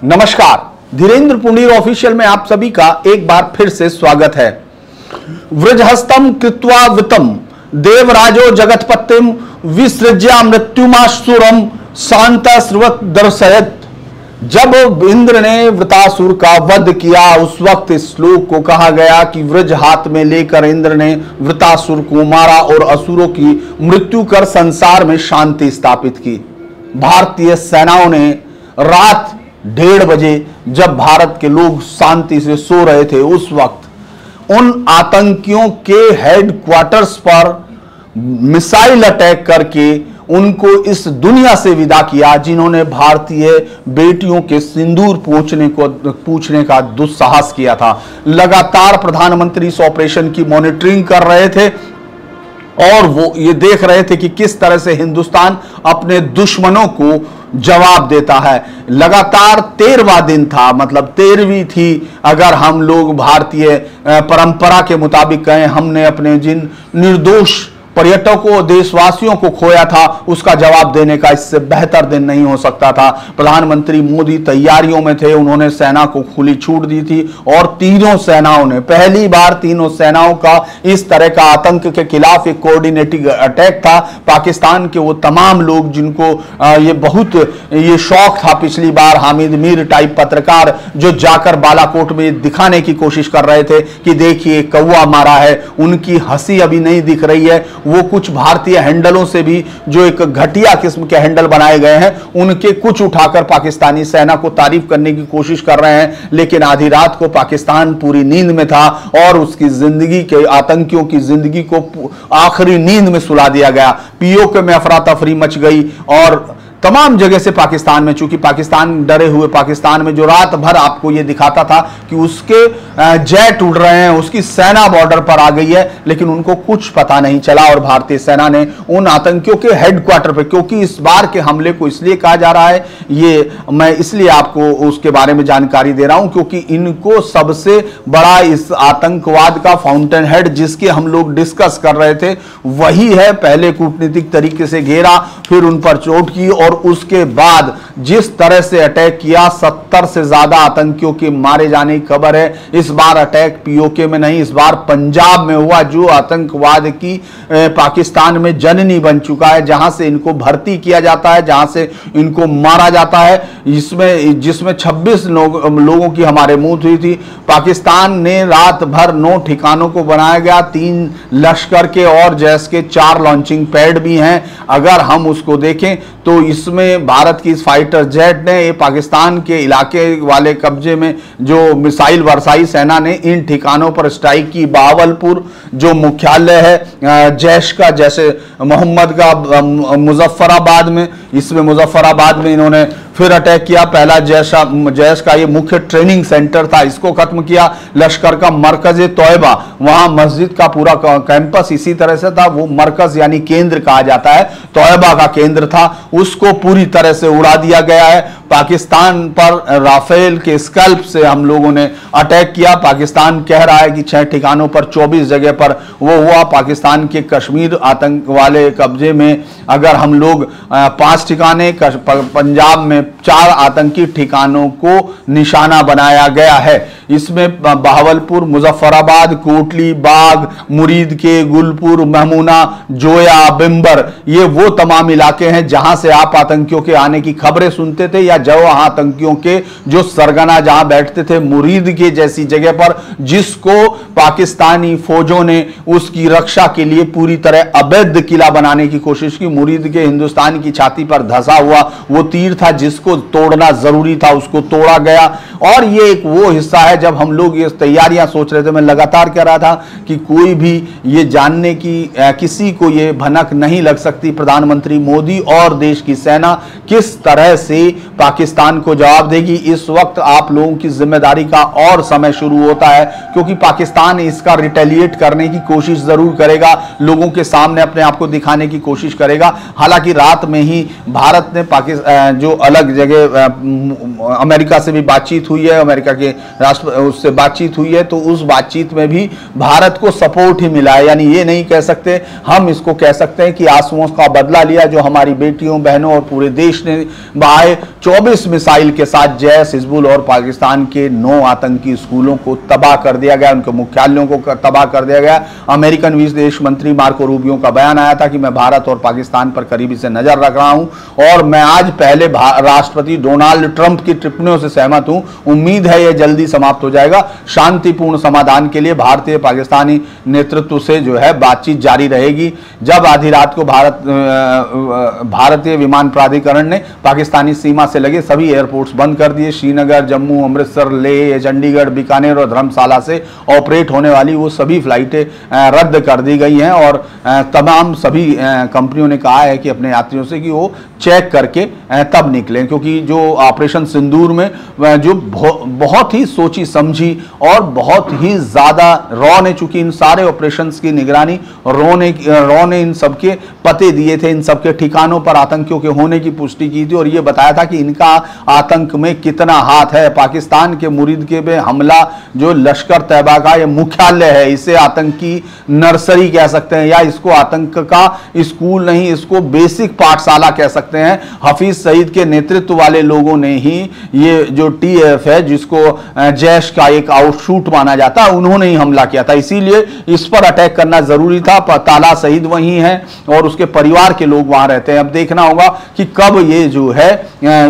नमस्कार, धीरेन्द्र पुंडीर ऑफिशियल में आप सभी का एक बार फिर से स्वागत है। वृजहस्तम कृत्वा वित्तम देवराजो जगतपतिम विसृज्या मृत्युमाशुरम शांतस्रवत दर्शयत। जब इंद्र ने वृतासुर का वध किया उस वक्त इस श्लोक को कहा गया कि वृज हाथ में लेकर इंद्र ने वृतासुर को मारा और असुरों की मृत्यु कर संसार में शांति स्थापित की। भारतीय सेनाओं ने रात 1:30 बजे जब भारत के लोग शांति से सो रहे थे उस वक्त उन आतंकियों के हेडक्वार्टर्स पर मिसाइल अटैक करके उनको इस दुनिया से विदा किया जिन्होंने भारतीय बेटियों के सिंदूर पूछने का दुस्साहस किया था। लगातार प्रधानमंत्री इस ऑपरेशन की मॉनिटरिंग कर रहे थे और वो ये देख रहे थे कि किस तरह से हिंदुस्तान अपने दुश्मनों को जवाब देता है। लगातार 13वां दिन था, मतलब 13वीं थी अगर हम लोग भारतीय परंपरा के मुताबिक कहें। हमने अपने जिन निर्दोष पर्यटकों देशवासियों को खोया था उसका जवाब देने का इससे बेहतर दिन नहीं हो सकता था। प्रधानमंत्री मोदी तैयारियों में थे, उन्होंने सेना को खुली छूट दी थी और तीनों सेनाओं ने पहली बार तीनों सेनाओं का इस तरह का आतंक के खिलाफ एक कोऑर्डिनेटिंग अटैक था। पाकिस्तान के वो तमाम लोग जिनको ये शौक था पिछली बार, हामिद मीर टाइप पत्रकार जो जाकर बालाकोट में दिखाने की कोशिश कर रहे थे कि देखिए कौवा मारा है, उनकी हंसी अभी नहीं दिख रही है। वो कुछ भारतीय हैंडलों से भी जो एक घटिया किस्म के हैंडल बनाए गए हैं उनके कुछ उठाकर पाकिस्तानी सेना को तारीफ करने की कोशिश कर रहे हैं। लेकिन आधी रात को पाकिस्तान पूरी नींद में था और उसकी जिंदगी के आतंकियों की जिंदगी को आखिरी नींद में सुला दिया गया। पीओके में अफरा तफरी मच गई और तमाम जगह से पाकिस्तान में, चूंकि पाकिस्तान डरे हुए पाकिस्तान में जो रात भर आपको यह दिखाता था कि उसके जेट उड़ रहे हैं, उसकी सेना बॉर्डर पर आ गई है, लेकिन उनको कुछ पता नहीं चला और भारतीय सेना ने उन आतंकियों के हेडक्वार्टर पर, क्योंकि इस बार के हमले को इसलिए कहा जा रहा है, ये मैं इसलिए आपको उसके बारे में जानकारी दे रहा हूं क्योंकि इनको सबसे बड़ा इस आतंकवाद का फाउंटेन हेड जिसके हम लोग डिस्कस कर रहे थे वही है। पहले कूटनीतिक तरीके से घेरा, फिर उन पर चोट की और उसके बाद जिस तरह से अटैक किया, 70 से ज्यादा आतंकियों के मारे जाने की खबर है। इस बार अटैक पीओके में नहीं, इस बार पंजाब में हुआ जो आतंकवाद की पाकिस्तान में जननी बन चुका है, जहां से इनको भर्ती किया जाता है, जहां से इनको मारा जाता है, जिसमें 26 लोगों की हमारे मौत हुई थी। पाकिस्तान ने रात भर 9 ठिकानों को बनाया गया, 3 लश्कर के और जैश के 4 लॉन्चिंग पैड भी हैं। अगर हम उसको देखें तो इसमें भारत की फाइटर जेट ने पाकिस्तान के इलाके वाले कब्जे में जो मिसाइल बरसाई सेना ने इन ठिकानों पर स्ट्राइक की। बहावलपुर जो मुख्यालय है जैश का, जैसे मोहम्मद का मुजफ्फराबाद में, इसमें मुजफ्फराबाद में इन्होंने फिर अटैक किया। पहला जैश का ये मुख्य ट्रेनिंग सेंटर था, इसको खत्म किया। लश्कर का मरकज तौयबा, वहां मस्जिद का पूरा कैंपस इसी तरह से था, वो मरकज यानी केंद्र कहा जाता है, तौयबा का केंद्र था, उसको पूरी तरह से उड़ा दिया गया है। पाकिस्तान पर राफेल के स्कल्प से हम लोगों ने अटैक किया। पाकिस्तान कह रहा है कि 6 ठिकानों पर 24 जगह पर वो हुआ। पाकिस्तान के कश्मीर आतंक वाले कब्जे में अगर हम लोग 5 ठिकाने, पंजाब में 4 आतंकी ठिकानों को निशाना बनाया गया है। इसमें बहावलपुर, मुजफ्फराबाद, कोटली, बाग, मुरीद के, गुलपुर, महमूना, जोया, बिंबर, ये वो तमाम इलाके हैं जहां से आप आतंकियों के आने की खबरें सुनते थे या जो आतंकियों के जो सरगना जहां बैठते थे मुरीद के जैसी जगह पर, जिसको पाकिस्तानी फौजों ने उसकी रक्षा के लिए पूरी तरह अवैध किला बनाने की कोशिश की। मुरीद के हिंदुस्तान की छाती पर धंसा हुआ वो तीर था जिसको तोड़ना जरूरी था, उसको तोड़ा गया। और ये एक वो हिस्सा है जब हम लोग ये तैयारियां सोच रहे थे, मैं लगातार कह रहा था कि कोई भी ये जानने की किसी को ये भनक नहीं लग सकती प्रधानमंत्री मोदी और देश की सेना किस तरह से पाकिस्तान को जवाब देगी। इस वक्त आप लोगों की जिम्मेदारी का और समय शुरू होता है क्योंकि पाकिस्तान इसका रिटेलिएट करने की कोशिश जरूर करेगा, लोगों के सामने अपने आप को दिखाने की कोशिश करेगा। हालांकि रात में ही भारत ने पाकिस्तान जो अलग जगह अमेरिका से भी बातचीत हुई है, अमेरिका के उससे बातचीत हुई है, तो उस बातचीत में भी भारत को सपोर्ट ही मिला है। यानी ये नहीं कह सकते, हम इसको कह सकते हैं कि आंसुओं का बदला लिया जो हमारी बेटियों बहनों और पूरे देश ने बहाए। 24 मिसाइल के साथ जैश, हिजबुल और पाकिस्तान के 9 आतंकी स्कूलों को तबाह कर दिया गया, उनके मुख्यालयों को तबाह कर दिया गया। अमेरिकन विदेश मंत्री मार्को रूबियो का बयान आया था कि मैं भारत और पाकिस्तान पर करीबी से नजर रख रहा हूं और मैं आज पहले राष्ट्रपति डोनाल्ड ट्रंप की टिप्पणियों से सहमत हूं। उम्मीद है यह जल्दी समाप्त हो जाएगा। शांतिपूर्ण समाधान के लिए भारतीय पाकिस्तानी नेतृत्व से जो है बातचीत जारी रहेगी। जब आधी रात को भारतीय विमान प्राधिकरण ने पाकिस्तानी सीमा से लगे सभी एयरपोर्ट्स बंद कर दिए। श्रीनगर, जम्मू, अमृतसर, लेह, चंडीगढ़, बीकानेर और धर्मशाला से ऑपरेट होने वाली वो सभी फ्लाइटें रद्द कर दी गई हैं और तमाम सभी कंपनियों ने कहा है कि अपने यात्रियों से कि वो चेक करके तब निकलें, क्योंकि जो ऑपरेशन सिंदूर में जो बहुत ही सोची समझी और बहुत ही ज्यादा रॉ ने, चूंकि इन सारे ऑपरेशंस की निगरानी रॉ ने इन सबके पते दिए थे, इन सबके ठिकानों पर आतंकियों के होने की पुष्टि की थी और यह बताया था कि इनका आतंक में कितना हाथ है। पाकिस्तान के मुरीद के पे हमला जो लश्कर तैयबा का ये मुख्यालय है, इसे आतंकी नर्सरी कह सकते हैं या इसको आतंक का स्कूल नहीं, इसको बेसिक पाठशाला कह सकते हैं। हफीज सईद के नेतृत्व वाले लोगों ने ही ये जो TF है, जिसको जैश का एक आउटशूट माना जाता है, उन्होंने ही हमला किया था। इसीलिए इस पर अटैक करना जरूरी था। ताला शहीद वही है और उसके परिवार के लोग वहां रहते हैं। अब देखना होगा कि कब ये जो है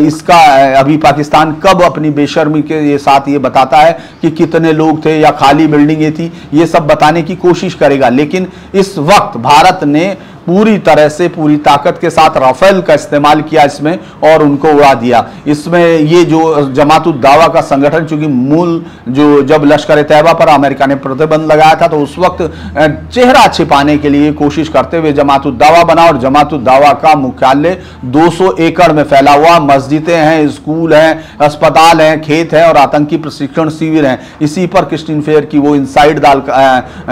इसका अभी पाकिस्तान कब अपनी बेशर्मी के साथ ये बताता है कि कितने लोग थे या खाली बिल्डिंगें थी, ये सब बताने की कोशिश करेगा। लेकिन इस वक्त भारत ने पूरी तरह से पूरी ताकत के साथ राफेल का इस्तेमाल किया इसमें और उनको उड़ा दिया। इसमें ये जो जमात-उद-दावा का संगठन, चूंकि मूल जो जब लश्कर तैयबा पर अमेरिका ने प्रतिबंध लगाया था तो उस वक्त चेहरा छिपाने के लिए कोशिश करते हुए जमात-उद-दावा बना और जमात-उद-दावा का मुख्यालय 200 एकड़ में फैला हुआ, मस्जिदें हैं, स्कूल हैं, अस्पताल हैं, खेत हैं और आतंकी प्रशिक्षण शिविर हैं। इसी पर क्रिस्टिन फेयर की वो इनसाइड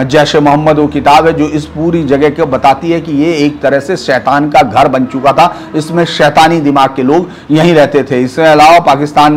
जैश ए मोहम्मद वो किताब है जो इस पूरी जगह को बताती है कि ये एक तरह से शैतान का घर बन चुका था। इसमें शैतानी दिमाग के लोग यहीं रहते थे। इसके अलावा पाकिस्तान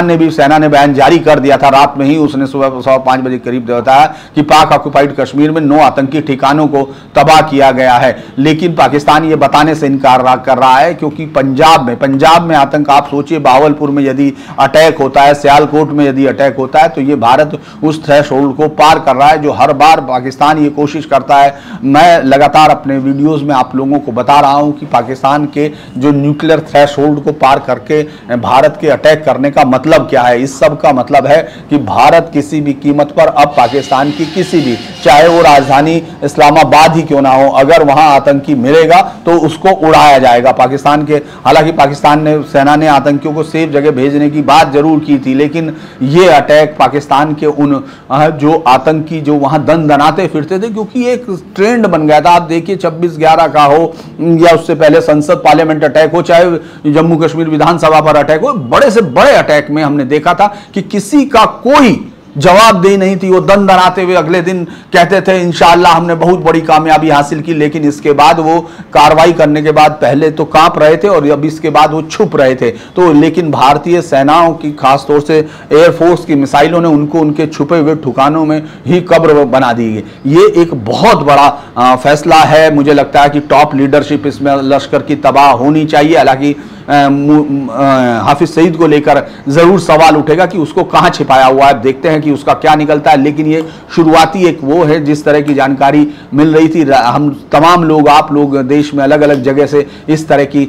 ने भी, सेना ने बयान जारी कर दिया था रात में ही, उसने सुबह 5 बजे करीब बताया कि पाक ऑक्युपाइड कश्मीर में 9 आतंकी ठिकानों को तबाह किया गया है। लेकिन पाकिस्तान ये बताने से इनकार कर रहा है क्योंकि पंजाब में आतंक, आप सोचिए बावलपुर में यदि अटैक होता है, सियालकोट में यदि अटैक होता है तो ये भारत उस थ्रेशोल्ड को पार कर रहा है जो हर बार पाकिस्तान ये कोशिश करता है। मैं लगातार अपने वीडियोस में आप लोगों को बता रहा हूं कि पाकिस्तान के जो न्यूक्लियर थ्रेशोल्ड को पार करके भारत के अटैक करने का मतलब क्या है। इस सब का मतलब है कि भारत किसी भी कीमत पर अब पाकिस्तान की किसी भी, चाहे वो राजधानी इस्लामाबाद ही क्यों ना हो, अगर वहां आतंकी मिलेगा तो उसको उड़ाया जाएगा। पाकिस्तान के, हालांकि पाकिस्तान ने, सेना ने आतंकियों को सेफ जगह भेजने की बात जरूर की थी, लेकिन ये अटैक पाकिस्तान के उन जो आतंकी जो वहां दनाते फिरते थे, क्योंकि एक ट्रेंड बन गया था। आप देखिए 26/11 का हो या उससे पहले संसद पार्लियामेंट अटैक हो, चाहे जम्मू कश्मीर विधानसभा पर अटैक हो, बड़े से बड़े अटैक में हमने देखा था कि किसी का कोई जवाबदेही नहीं थी। वो दनाते हुए अगले दिन कहते थे इंशाअल्लाह हमने बहुत बड़ी कामयाबी हासिल की, लेकिन इसके बाद वो कार्रवाई करने के बाद पहले तो कांप रहे थे और अब इसके बाद वो छुप रहे थे। तो लेकिन भारतीय सेनाओं की, खासतौर से एयरफोर्स की मिसाइलों ने उनको उनके छुपे हुए ठिकानों में ही कब्र बना दी गई। ये एक बहुत बड़ा फैसला है। मुझे लगता है कि टॉप लीडरशिप इसमें लश्कर की तबाह होनी चाहिए। हालांकि हाफिज सईद को लेकर जरूर सवाल उठेगा कि उसको कहां छिपाया हुआ है, देखते हैं कि उसका क्या निकलता है। लेकिन ये शुरुआती एक वो है, जिस तरह की जानकारी मिल रही थी, हम तमाम लोग, आप लोग देश में अलग अलग जगह से इस तरह की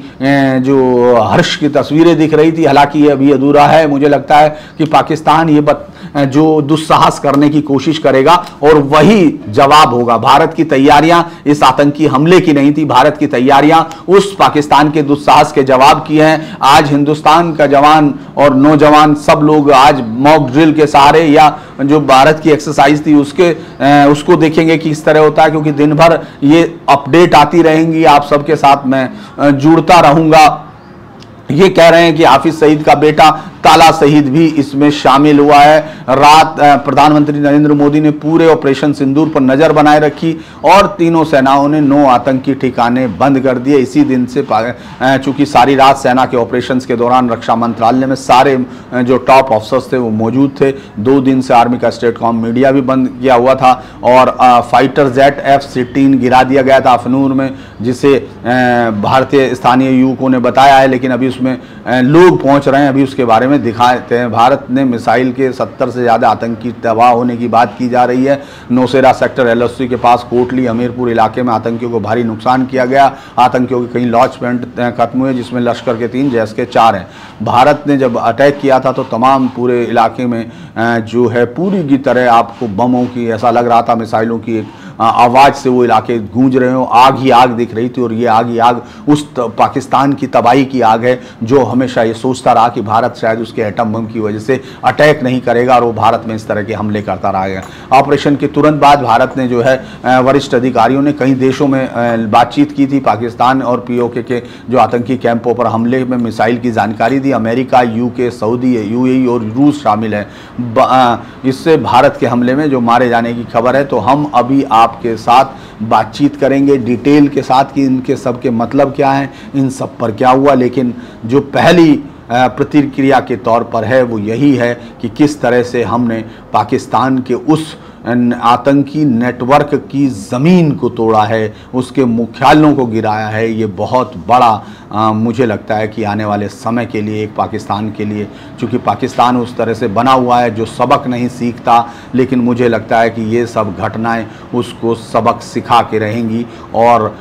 जो हर्ष की तस्वीरें दिख रही थी। हालांकि ये अभी अधूरा है। मुझे लगता है कि पाकिस्तान ये जो दुस्साहस करने की कोशिश करेगा और वही जवाब होगा। भारत की तैयारियां इस आतंकी हमले की नहीं थी, भारत की तैयारियां उस पाकिस्तान के दुस्साहस के जवाब की हैं। आज हिंदुस्तान का जवान और नौजवान सब लोग आज मॉक ड्रिल के सहारे या जो भारत की एक्सरसाइज थी उसको देखेंगे कि इस तरह होता है, क्योंकि दिन भर ये अपडेट आती रहेंगी। आप सबके साथ मैं जुड़ता रहूंगा। ये कह रहे हैं कि हाफिज सईद का बेटा ताला शहीद भी इसमें शामिल हुआ है। रात प्रधानमंत्री नरेंद्र मोदी ने पूरे ऑपरेशन सिंदूर पर नजर बनाए रखी और तीनों सेनाओं ने 9 आतंकी ठिकाने बंद कर दिए। इसी दिन से चूंकि सारी रात सेना के ऑपरेशंस के दौरान रक्षा मंत्रालय में सारे जो टॉप ऑफिसर्स थे वो मौजूद थे। 2 दिन से आर्मी का स्टेटकॉम मीडिया भी बंद किया हुआ था और फाइटर जेट F-16 गिरा दिया गया था अखनूर में, जिसे भारतीय स्थानीय युवकों ने बताया है, लेकिन अभी उस उसमें लोग पहुंच रहे हैं, अभी उसके बारे में दिखाते हैं। भारत ने मिसाइल के 70 से ज़्यादा आतंकी तबाह होने की बात की जा रही है। नौशेरा सेक्टर LOC के पास कोटली हमीरपुर इलाके में आतंकियों को भारी नुकसान किया गया। आतंकियों के कई लॉन्च पॉइंट खत्म हुए, जिसमें लश्कर के 3 जैश के 4 हैं। भारत ने जब अटैक किया था तो तमाम पूरे इलाके में जो है पूरी की तरह आपको बमों की, ऐसा लग रहा था मिसाइलों की एक आवाज़ से वो इलाके गूंज रहे हो, आग ही आग दिख रही थी। और ये आग ही आग उस पाकिस्तान की तबाही की आग है, जो हमेशा ये सोचता रहा कि भारत शायद उसके एटम बम की वजह से अटैक नहीं करेगा और वो भारत में इस तरह के हमले करता रहेगा। ऑपरेशन के तुरंत बाद भारत ने जो है वरिष्ठ अधिकारियों ने कई देशों में बातचीत की थी। पाकिस्तान और POK के जो आतंकी कैंपों पर हमले में मिसाइल की जानकारी दी। अमेरिका, UK, सऊदी, UAE और रूस शामिल है इससे भारत के हमले में जो मारे जाने की खबर है। तो हम अभी आपके साथ बातचीत करेंगे डिटेल के साथ कि इनके सब के मतलब क्या हैं, इन सब पर क्या हुआ। लेकिन जो पहली प्रतिक्रिया के तौर पर है वो यही है कि किस तरह से हमने पाकिस्तान के उस आतंकी नेटवर्क की ज़मीन को तोड़ा है, उसके मुख्यालयों को गिराया है। ये बहुत बड़ा मुझे लगता है कि आने वाले समय के लिए एक पाकिस्तान के लिए, चूँकि पाकिस्तान उस तरह से बना हुआ है जो सबक नहीं सीखता, लेकिन मुझे लगता है कि ये सब घटनाएं उसको सबक सिखा के रहेंगी। और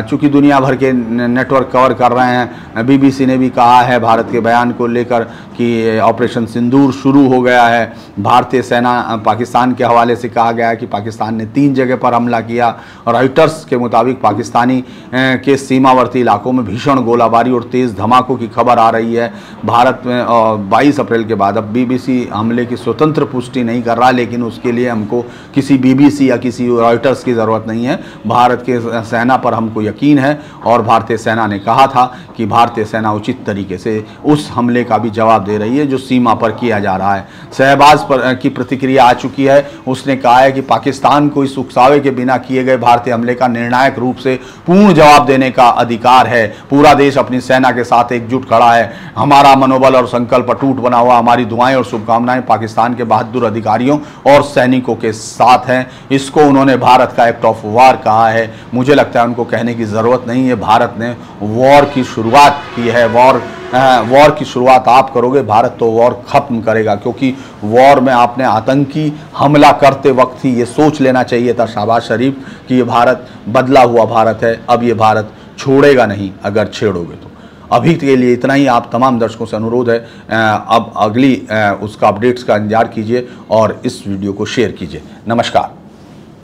चूँकि दुनिया भर के नेटवर्क कवर कर रहे हैं, BBC ने भी कहा है भारत के बयान को लेकर कि ऑपरेशन सिंदूर शुरू हो गया है। भारतीय सेना पाकिस्तान के हवाले से कहा गया है कि पाकिस्तान ने 3 जगह पर हमला किया। और रॉयटर्स के मुताबिक पाकिस्तानी के सीमावर्ती इलाकों में भीषण गोलाबारी और तेज़ धमाकों की खबर आ रही है। भारत में 22 अप्रैल के बाद, अब BBC हमले की स्वतंत्र पुष्टि नहीं कर रहा, लेकिन उसके लिए हमको किसी BBC या किसी रॉयटर्स की ज़रूरत नहीं है। भारत के सेना पर हमको यकीन है और भारतीय सेना ने कहा था कि भारतीय सेना उचित तरीके से उस हमले का भी जवाब दे रही है जो सीमा पर किया जा रहा है। शहबाज पर की प्रतिक्रिया आ चुकी है। उसने कहा है कि पाकिस्तान को इस उकसावे के बिना किए गए भारतीय हमले का निर्णायक रूप से पूर्ण जवाब देने का अधिकार है। पूरा देश अपनी सेना के साथ एकजुट खड़ा है। हमारा मनोबल और संकल्प अटूट बना हुआ। हमारी दुआएं और शुभकामनाएं पाकिस्तान के बहादुर अधिकारियों और सैनिकों के साथ हैं। इसको उन्होंने भारत का एक्ट ऑफ वार कहा है। मुझे लगता है उनको कहने की ज़रूरत नहीं है। भारत ने वॉर की शुरुआत की है। वॉर की शुरुआत आप करोगे, भारत तो वॉर खत्म करेगा। क्योंकि वॉर में आपने आतंकी हमला करते वक्त ही ये सोच लेना चाहिए था शहबाज शरीफ कि ये भारत बदला हुआ भारत है, अब ये भारत छोड़ेगा नहीं अगर छेड़ोगे तो। अभी के लिए इतना ही। आप तमाम दर्शकों से अनुरोध है, अब अगली उसका अपडेट्स का इंतजार कीजिए और इस वीडियो को शेयर कीजिए। नमस्कार।